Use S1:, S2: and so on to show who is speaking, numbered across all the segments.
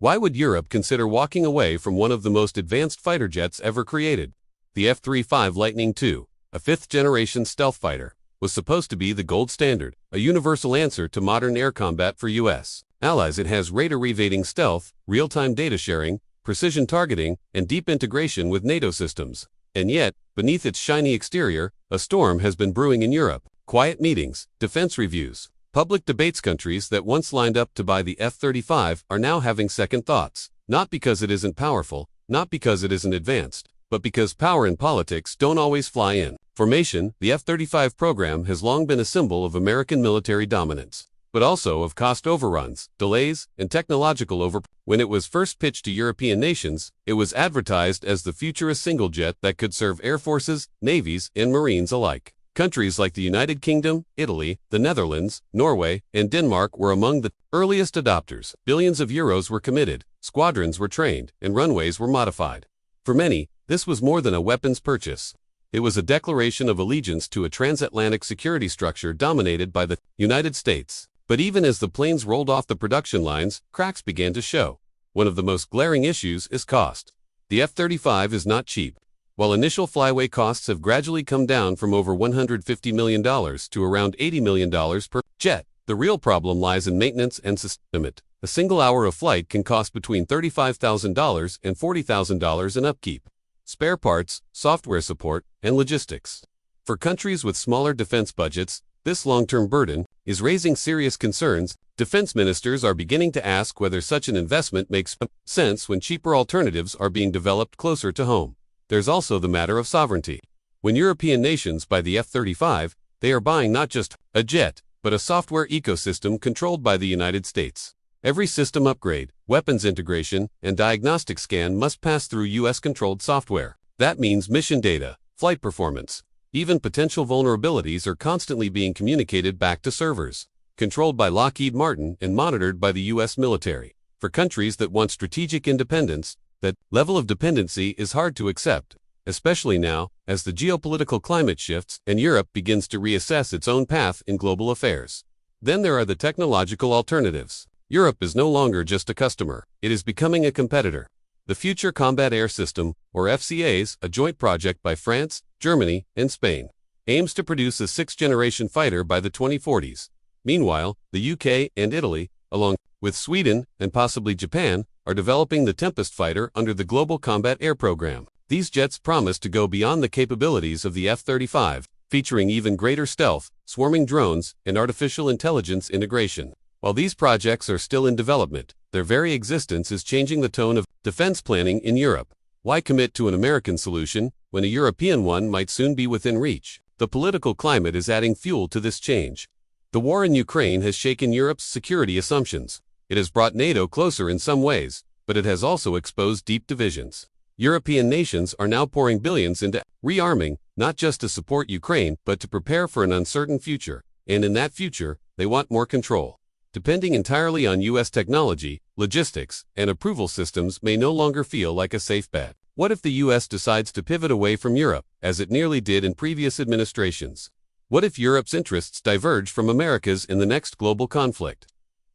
S1: Why would Europe consider walking away from one of the most advanced fighter jets ever created? The F-35 Lightning II, a fifth-generation stealth fighter, was supposed to be the gold standard, a universal answer to modern air combat for U.S. allies. It has radar-evading stealth, real-time data sharing, precision targeting, and deep integration with NATO systems. And yet, beneath its shiny exterior, a storm has been brewing in Europe. Quiet meetings, defense reviews, public debates. Countries that once lined up to buy the F-35 are now having second thoughts. Not because it isn't powerful, not because it isn't advanced, but because power and politics don't always fly in formation. The F-35 program has long been a symbol of American military dominance, but also of cost overruns, delays, and technological When it was first pitched to European nations, it was advertised as the futurist single jet that could serve air forces, navies, and marines alike. Countries like the United Kingdom, Italy, the Netherlands, Norway, and Denmark were among the earliest adopters. Billions of euros were committed, squadrons were trained, and runways were modified. For many, this was more than a weapons purchase. It was a declaration of allegiance to a transatlantic security structure dominated by the United States. But even as the planes rolled off the production lines, cracks began to show. One of the most glaring issues is cost. The F-35 is not cheap. While initial flyway costs have gradually come down from over $150 million to around $80 million per jet, the real problem lies in maintenance and sustainment. A single hour of flight can cost between $35,000 and $40,000 in upkeep, spare parts, software support, and logistics. For countries with smaller defense budgets, this long-term burden is raising serious concerns. Defense ministers are beginning to ask whether such an investment makes sense when cheaper alternatives are being developed closer to home. There's also the matter of sovereignty. When European nations buy the F-35, they are buying not just a jet, but a software ecosystem controlled by the United States. Every system upgrade, weapons integration, and diagnostic scan must pass through U.S.-controlled software. That means mission data, flight performance, even potential vulnerabilities are constantly being communicated back to servers, controlled by Lockheed Martin and monitored by the U.S. military. For countries that want strategic independence, that level of dependency is hard to accept, especially now, as the geopolitical climate shifts and Europe begins to reassess its own path in global affairs. Then there are the technological alternatives. Europe is no longer just a customer, it is becoming a competitor. The Future Combat Air System, or FCAS, a joint project by France, Germany, and Spain, aims to produce a sixth-generation fighter by the 2040s. Meanwhile, the UK and Italy, along with Sweden and possibly Japan, are developing the Tempest fighter under the Global Combat Air Program. These jets promise to go beyond the capabilities of the F-35, featuring even greater stealth, swarming drones, and artificial intelligence integration. While these projects are still in development, their very existence is changing the tone of defense planning in Europe. Why commit to an American solution when a European one might soon be within reach? The political climate is adding fuel to this change. The war in Ukraine has shaken Europe's security assumptions. It has brought NATO closer in some ways, but it has also exposed deep divisions. European nations are now pouring billions into rearming, not just to support Ukraine, but to prepare for an uncertain future. And in that future, they want more control. Depending entirely on U.S. technology, logistics, and approval systems may no longer feel like a safe bet. What if the U.S. decides to pivot away from Europe, as it nearly did in previous administrations? What if Europe's interests diverge from America's in the next global conflict?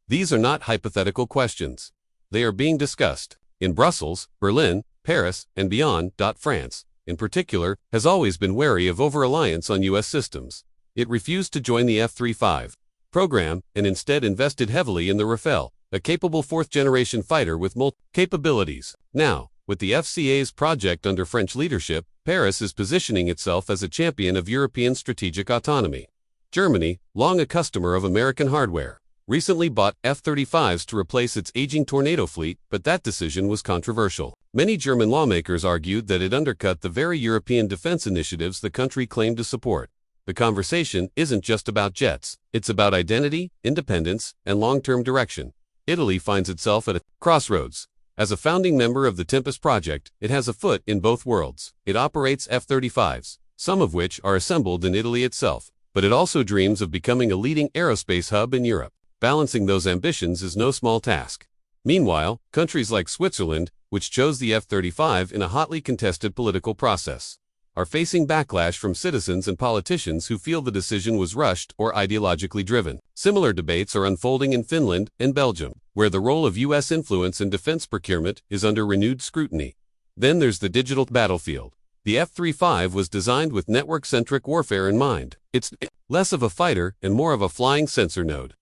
S1: These are not hypothetical questions. They are being discussed in Brussels, Berlin, Paris, and beyond. France, in particular, has always been wary of over-reliance on U.S. systems. It refused to join the F-35 program and instead invested heavily in the Rafale, a capable fourth-generation fighter with multiple capabilities. Now, with the FCAS project under French leadership, Paris is positioning itself as a champion of European strategic autonomy. Germany, long a customer of American hardware, recently bought F-35s to replace its aging Tornado fleet, but that decision was controversial. Many German lawmakers argued that it undercut the very European defense initiatives the country claimed to support. The conversation isn't just about jets, it's about identity, independence, and long-term direction. Italy finds itself at a crossroads. As a founding member of the Tempest project, it has a foot in both worlds. It operates F-35s, some of which are assembled in Italy itself, but it also dreams of becoming a leading aerospace hub in Europe. Balancing those ambitions is no small task. Meanwhile, countries like Switzerland, which chose the F-35 in a hotly contested political process, are facing backlash from citizens and politicians who feel the decision was rushed or ideologically driven. Similar debates are unfolding in Finland and Belgium, where the role of U.S. influence in defense procurement is under renewed scrutiny. Then there's the digital battlefield. The F-35 was designed with network-centric warfare in mind. It's less of a fighter and more of a flying sensor node.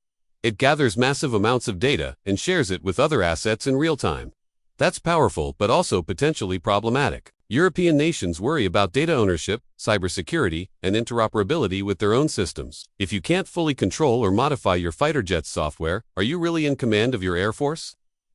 S1: It gathers massive amounts of data and shares it with other assets in real time. That's powerful but also potentially problematic. European nations worry about data ownership, cybersecurity, and interoperability with their own systems. If you can't fully control or modify your fighter jet's software, are you really in command of your air force?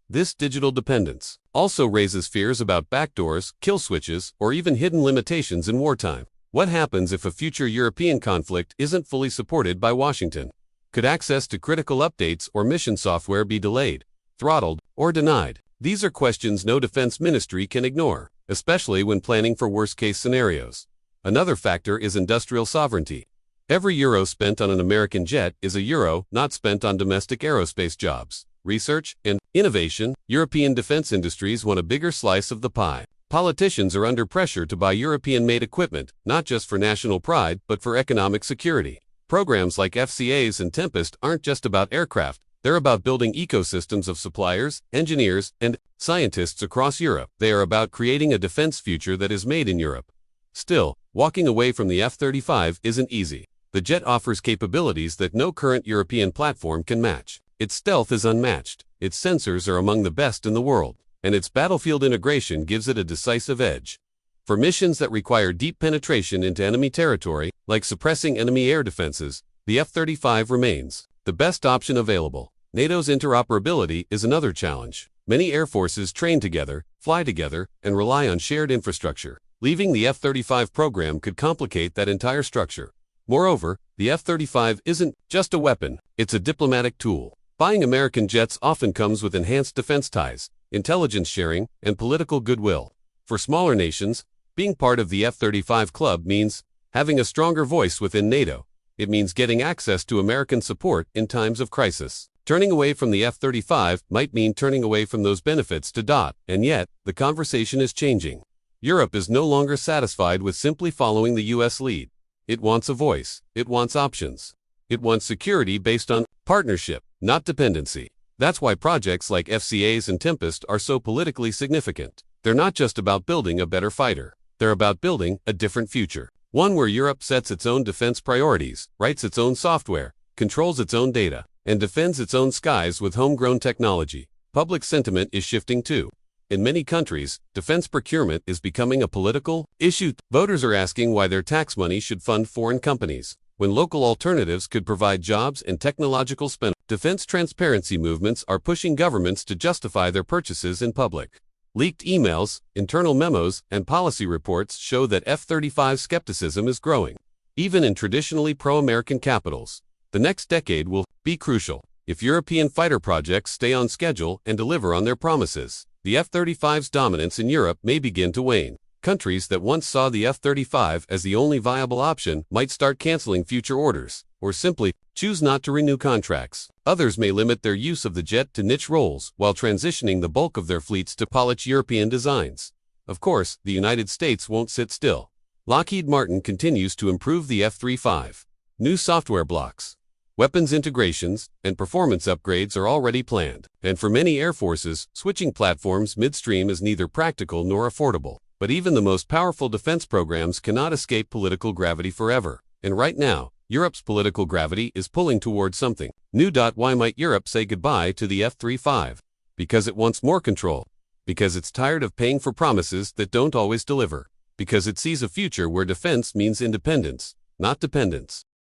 S1: This digital dependence also raises fears about backdoors, kill switches, or even hidden limitations in wartime. What happens if a future European conflict isn't fully supported by Washington? Could access to critical updates or mission software be delayed, throttled, or denied? These are questions no defense ministry can ignore, especially when planning for worst-case scenarios. Another factor is industrial sovereignty. Every euro spent on an American jet is a euro not spent on domestic aerospace jobs, research, and innovation. European defense industries want a bigger slice of the pie. Politicians are under pressure to buy European-made equipment, not just for national pride, but for economic security. Programs like FCAS and Tempest aren't just about aircraft. They're about building ecosystems of suppliers, engineers, and scientists across Europe. They are about creating a defense future that is made in Europe. Still, walking away from the F-35 isn't easy. The jet offers capabilities that no current European platform can match. Its stealth is unmatched, its sensors are among the best in the world, and its battlefield integration gives it a decisive edge. For missions that require deep penetration into enemy territory, like suppressing enemy air defenses, the F-35 remains the best option available. NATO's interoperability is another challenge. Many air forces train together, fly together, and rely on shared infrastructure. Leaving the F-35 program could complicate that entire structure. Moreover, the F-35 isn't just a weapon, it's a diplomatic tool. Buying American jets often comes with enhanced defense ties, intelligence sharing, and political goodwill. For smaller nations, being part of the F-35 club means having a stronger voice within NATO. It means getting access to American support in times of crisis. Turning away from the F-35 might mean turning away from those benefits to DOT, and yet, the conversation is changing. Europe is no longer satisfied with simply following the U.S. lead. It wants a voice. It wants options. It wants security based on partnership, not dependency. That's why projects like FCAS and Tempest are so politically significant. They're not just about building a better fighter. They're about building a different future. One where Europe sets its own defense priorities, writes its own software, controls its own data, and defends its own skies with homegrown technology. Public sentiment is shifting too. In many countries, defense procurement is becoming a political issue. Voters are asking why their tax money should fund foreign companies, when local alternatives could provide jobs and technological spend. Defense transparency movements are pushing governments to justify their purchases in public. Leaked emails, internal memos, and policy reports show that F-35 skepticism is growing, even in traditionally pro-American capitals. The next decade will be crucial if European fighter projects stay on schedule and deliver on their promises. The F-35's dominance in Europe may begin to wane. Countries that once saw the F-35 as the only viable option might start canceling future orders, or simply choose not to renew contracts. Others may limit their use of the jet to niche roles while transitioning the bulk of their fleets to polished European designs. Of course, the United States won't sit still. Lockheed Martin continues to improve the F-35. New software blocks, weapons integrations, and performance upgrades are already planned. And for many air forces, switching platforms midstream is neither practical nor affordable. But even the most powerful defense programs cannot escape political gravity forever. And right now, Europe's political gravity is pulling towards something new. Why might Europe say goodbye to the F-35? Because it wants more control. Because it's tired of paying for promises that don't always deliver. Because it sees a future where defense means independence, not dependence.